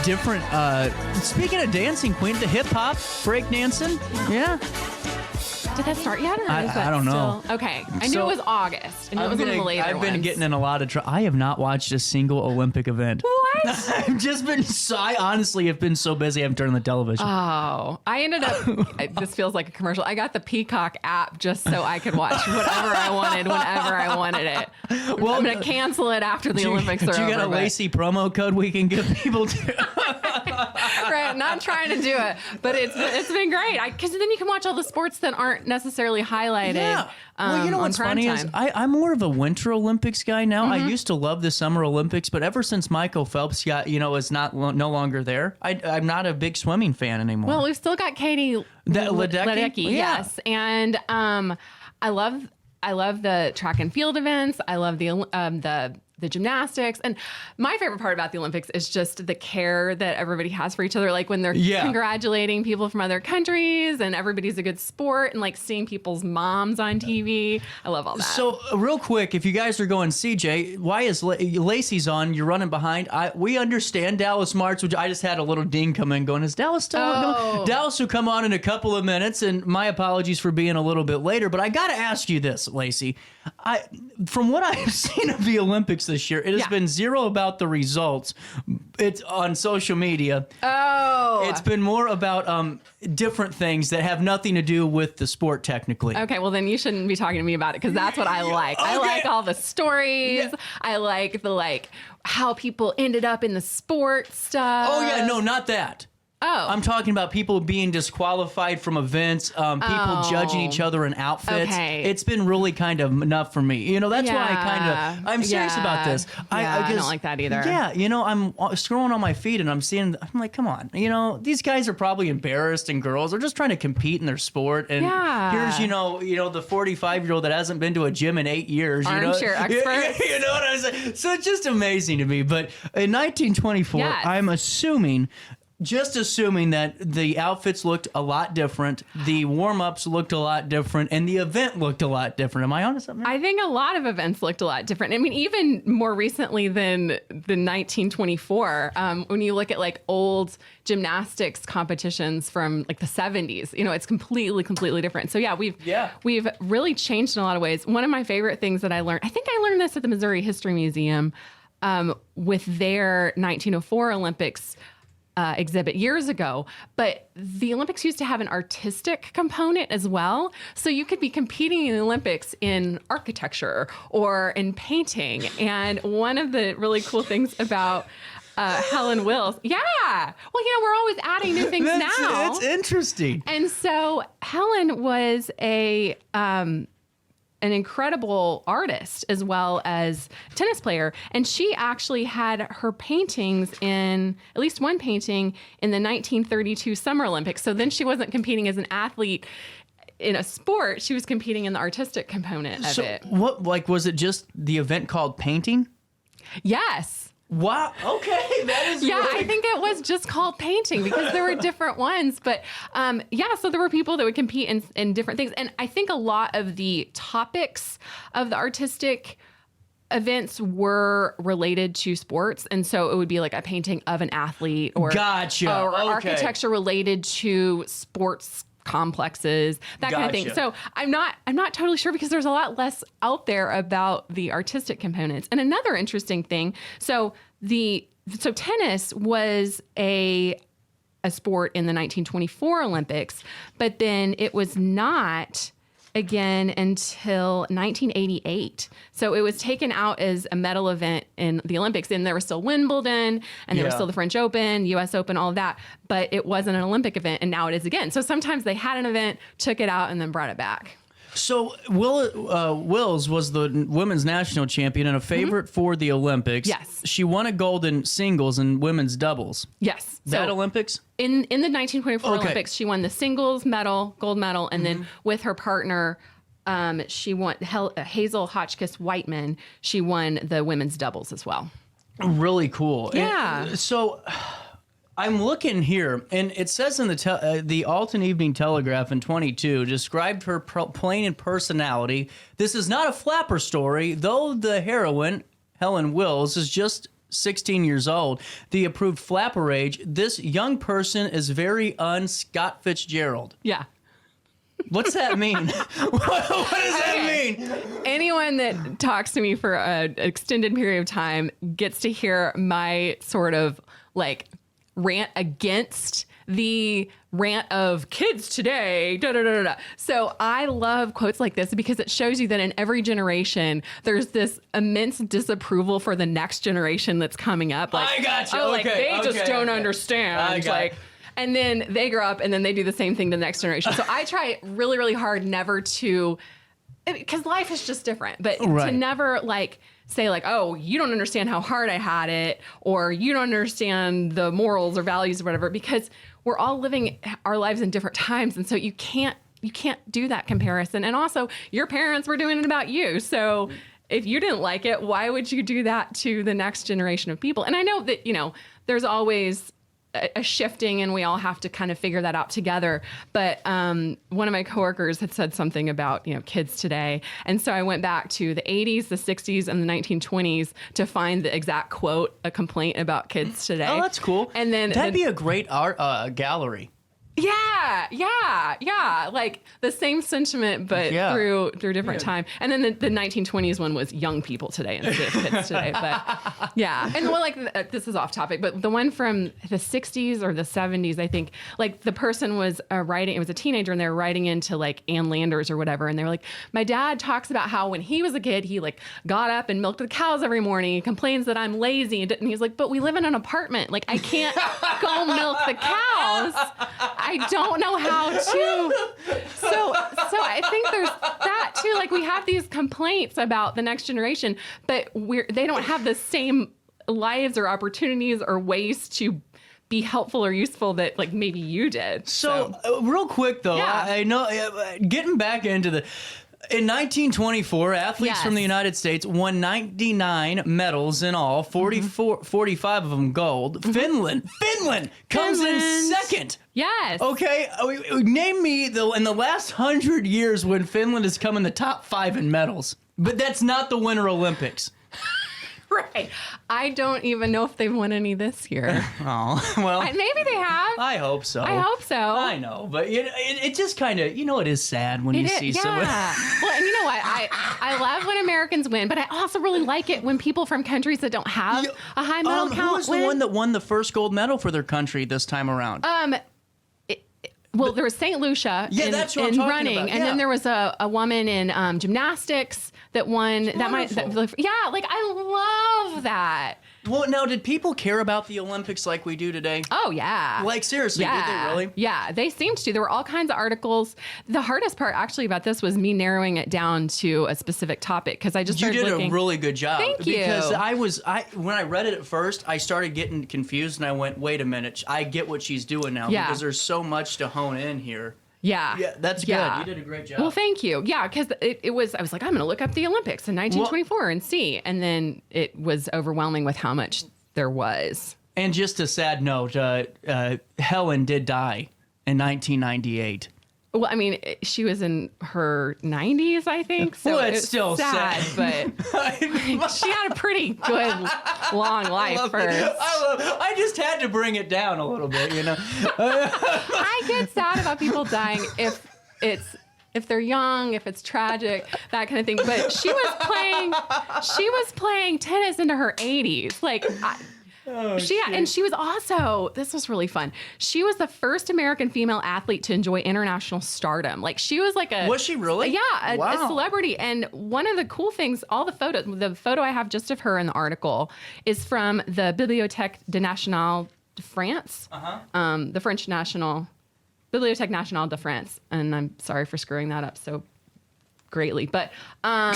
different. Speaking of dancing, queen, the hip hop break dancing. Yeah. Did that start yet? Or is that I don't know. Still? Okay. I knew it was August. I knew it was one of the later I've been ones. getting in a lot of trouble. I have not watched a single Olympic event. What? I've just been I honestly have been so busy I haven't turned on the television. Oh, I ended up, this feels like a commercial. I got the Peacock app just so I could watch whatever I wanted, whenever I wanted it. Well, I'm going to cancel it after the Olympics are over. You got a Lacy promo code we can give people to? Right, not trying to do it, but it's been great. Because then you can watch all the sports that aren't necessarily highlighted. Yeah. Well, you know what's funny is I'm more of a Winter Olympics guy now. I used to love the Summer Olympics, but ever since Michael Phelps is no longer there, I'm not a big swimming fan anymore. Well, we've still got Katie Ledecky, yes, and I love the track and field events. I love the gymnastics. And my favorite part about the Olympics is just the care that everybody has for each other. Like when they're congratulating people from other countries and everybody's a good sport and like seeing people's moms on TV. I love all that. So real quick, if you guys are going, CJ, why is Lacy's on? You're running behind. We understand Dallas March, which I just had a little ding come in going, is Dallas still on? Dallas will come on in a couple of minutes, and my apologies for being a little bit later, but I got to ask you this, Lacy. From what I've seen of the Olympics this year, it has been zero about the results. It's on social media. It's been more about different things that have nothing to do with the sport technically. Okay, well then you shouldn't be talking to me about it because that's what I like. Okay. I like all the stories. Yeah. I like the how people ended up in the sport stuff. Oh yeah, no, not that. Oh. I'm talking about people being disqualified from events, people judging each other in outfits. Okay. It's been really kind of enough for me. That's why I'm serious about this. I don't like that either. Yeah, I'm scrolling on my feed and I'm like, come on. These guys are probably embarrassed, and girls are just trying to compete in their sport. And here's, the 45-year-old that hasn't been to a gym in 8 years. Armchair expert. You know what I'm saying? So it's just amazing to me. But in 1924, I'm just assuming that the outfits looked a lot different, the warm-ups looked a lot different, and the event looked a lot different. Am I honest? I think a lot of events looked a lot different. I mean, even more recently than the 1924, when you look at old gymnastics competitions from the 70s, it's completely different. So yeah, we've really changed in a lot of ways. One of my favorite things that I learned, I think I learned this at the Missouri History Museum with their 1904 Olympics exhibit years ago, but the Olympics used to have an artistic component as well. So you could be competing in the Olympics in architecture or in painting. And one of the really cool things about Helen Wills. Yeah. Well, we're always adding new things now. That's interesting. And so Helen was an incredible artist as well as tennis player. And she actually had her paintings at least one painting in the 1932 Summer Olympics. So then she wasn't competing as an athlete in a sport. She was competing in the artistic component of it. What, was it just the event called painting? Yes. Wow. Okay. That is I think it was just called painting because there were different ones. But so there were people that would compete in different things. And I think a lot of the topics of the artistic events were related to sports. And so it would be a painting of an athlete or architecture related to sports complexes, that kind of thing. So I'm not totally sure because there's a lot less out there about the artistic components. And another interesting thing, so tennis was a sport in the 1924 Olympics, but then it was not again until 1988. So it was taken out as a medal event in the Olympics. And there was still Wimbledon, and there was still the French Open, US Open, all of that. But it wasn't an Olympic event, and now it is again. So sometimes they had an event, took it out, and then brought it back. So Wills was the women's national champion and a favorite for the Olympics. Yes. She won a gold in singles and women's doubles. Yes. That Olympics? In the 1924 Olympics, she won the singles medal, gold medal, and then with her partner, she won Hazel Hotchkiss Whiteman. She won the women's doubles as well. Really cool. Yeah. And so I'm looking here, and it says in the Alton Evening Telegraph in 22 described her plain and personality. This is not a flapper story, though the heroine, Helen Wills, is just 16 years old, the approved flapper age, this young person is very Scott Fitzgerald. Yeah. What's that mean? What does that mean? Anyone that talks to me for an extended period of time gets to hear my sort of like rant against the rant of kids today. Da, da, da, da, da. So I love quotes like this because it shows you that in every generation, there's this immense disapproval for the next generation that's coming up. Like, I got you. Oh, like Okay, they just don't understand. I got like, and then they grow up and then they do the same thing to the next generation. So I try really, really hard never to, because life is just different, but to never like say like, oh, you don't understand how hard I had it, or you don't understand the morals or values or whatever, because we're all living our lives in different times. And so you can't do that comparison. And also your parents were doing it about you. So if you didn't like it, why would you do that to the next generation of people? And I know that, there's always a shifting and we all have to kind of figure that out together. But one of my coworkers had said something about, kids today. And so I went back to the 80s, the 60s, and the 1920s to find the exact quote, a complaint about kids today. Oh, that's cool. And then that'd be a great art gallery. Yeah. Like the same sentiment, but through different time. And then the 1920s one was young people today instead of kids today. But yeah. And well, like this is off topic, but the one from the 60s or the 70s, I think, like the person was writing, it was a teenager and they were writing into like Ann Landers or whatever. And they were like, my dad talks about how when he was a kid, he like got up and milked the cows every morning. He complains that I'm lazy. And he's like, but we live in an apartment. Like I can't go milk the cows. I don't know how to. So I think there's that too. Like we have these complaints about the next generation, but they don't have the same lives or opportunities or ways to be helpful or useful that like maybe you did. So real quick though, I know getting back into the. In 1924, athletes from the United States won 99 medals in all, 45 of them gold. Finland comes in second. Yes. Okay, name me in the last 100 years when Finland has come in the top 5 in medals. But that's not the Winter Olympics. Right. I don't even know if they've won any this year. Oh, well. Maybe they have. I hope so. I know, but it just kind of, it is sad when you see someone. Well, and you know what? I love when Americans win, but I also really like it when people from countries that don't have a high medal count who was the one that won the first gold medal for their country this time around? Well, there was St. Lucia in running, about. And then there was a woman in gymnastics that won. Like I love that. Well, now, did people care about the Olympics like we do today? Oh, yeah. Like, seriously, did they really? Yeah, they seemed to. There were all kinds of articles. The hardest part, actually, about this was me narrowing it down to a specific topic, because I just started looking. You did a really good job. Thank you. Because when I read it at first, I started getting confused, and I went, wait a minute, I get what she's doing now, because there's so much to hone in here. Yeah, that's good. You did a great job. Well, thank you. Yeah, because I was like, I'm going to look up the Olympics in 1924 and see. And then it was overwhelming with how much there was. And just a sad note, Helen did die in 1998. Well, I mean, she was in her 90s, I think. So well, it's still sad. But she had a pretty good long life first. I just had to bring it down a little bit, I get sad about people dying if they're young, if it's tragic, that kind of thing. But she was playing tennis into her 80s. Like, and she was also, this was really fun. She was the first American female athlete to enjoy international stardom. Like, she was like was she really? Yeah, a celebrity. And one of the cool things, the photo I have just of her in the article is from the Bibliothèque Nationale de France, the French Bibliothèque Nationale de France. And I'm sorry for screwing that up so greatly. But, yeah.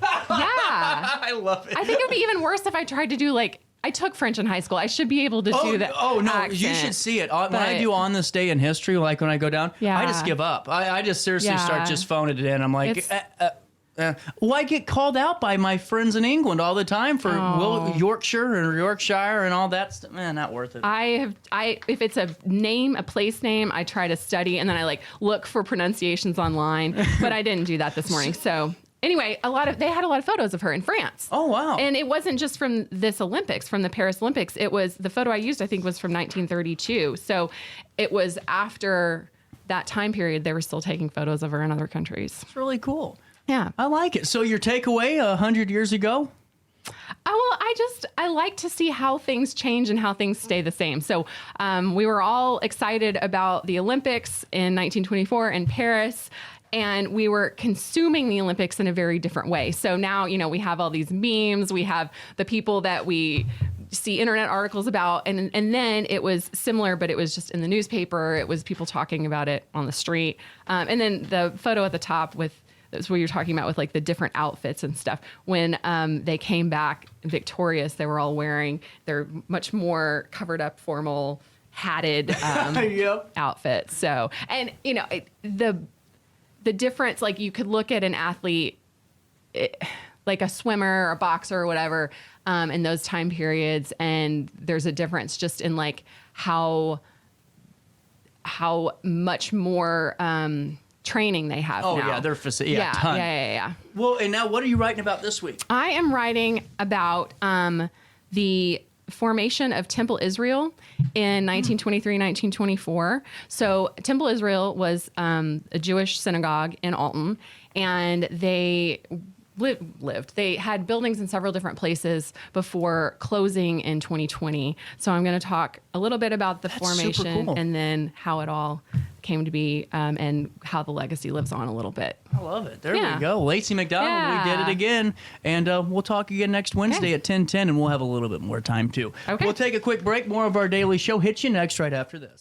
I love it. I think it would be even worse if I tried to do I took French in high school. I should be able to do that. Oh, no, accent. You should see it. When I do On This Day in History, like when I go down, I just give up. I just seriously start just phoning it in. I'm like, well, I get called out by my friends in England all the time for Yorkshire and Yorkshire and all that stuff. Man, not worth it. If it's a place name, I try to study and then I look for pronunciations online, but I didn't do that this morning. So anyway, they had a lot of photos of her in France. Oh, wow. And it wasn't just from this Olympics, from the Paris Olympics. It was, the photo I used, I think, was from 1932. So it was after that time period, they were still taking photos of her in other countries. It's really cool. Yeah. I like it. So your takeaway 100 years ago? Oh, well, I like to see how things change and how things stay the same. So we were all excited about the Olympics in 1924 in Paris, and we were consuming the Olympics in a very different way. So now, we have all these memes, we have the people that we see internet articles about, and then it was similar, but it was just in the newspaper. It was people talking about it on the street. And then the photo at the top that's what you're talking about with like the different outfits and stuff. When they came back victorious, they were all wearing their much more covered up, formal, hatted Yep. outfits. So, and the difference, like you could look at an athlete, like a swimmer or a boxer or whatever, in those time periods, and there's a difference just in like how much more training they have now. Yeah, they're a ton. Yeah. Well, and now what are you writing about this week? I am writing about the formation of Temple Israel in 1923, 1924. So Temple Israel was a Jewish synagogue in Alton, and they lived. They had buildings in several different places before closing in 2020. So I'm going to talk a little bit about the formation cool. and then how it all came to be, and how the legacy lives on a little bit. I love it. There we go. Lacy McDonald, we did it again. And we'll talk again next Wednesday at 10:10, and we'll have a little bit more time too. Okay. We'll take a quick break. More of our daily show hits you next right after this.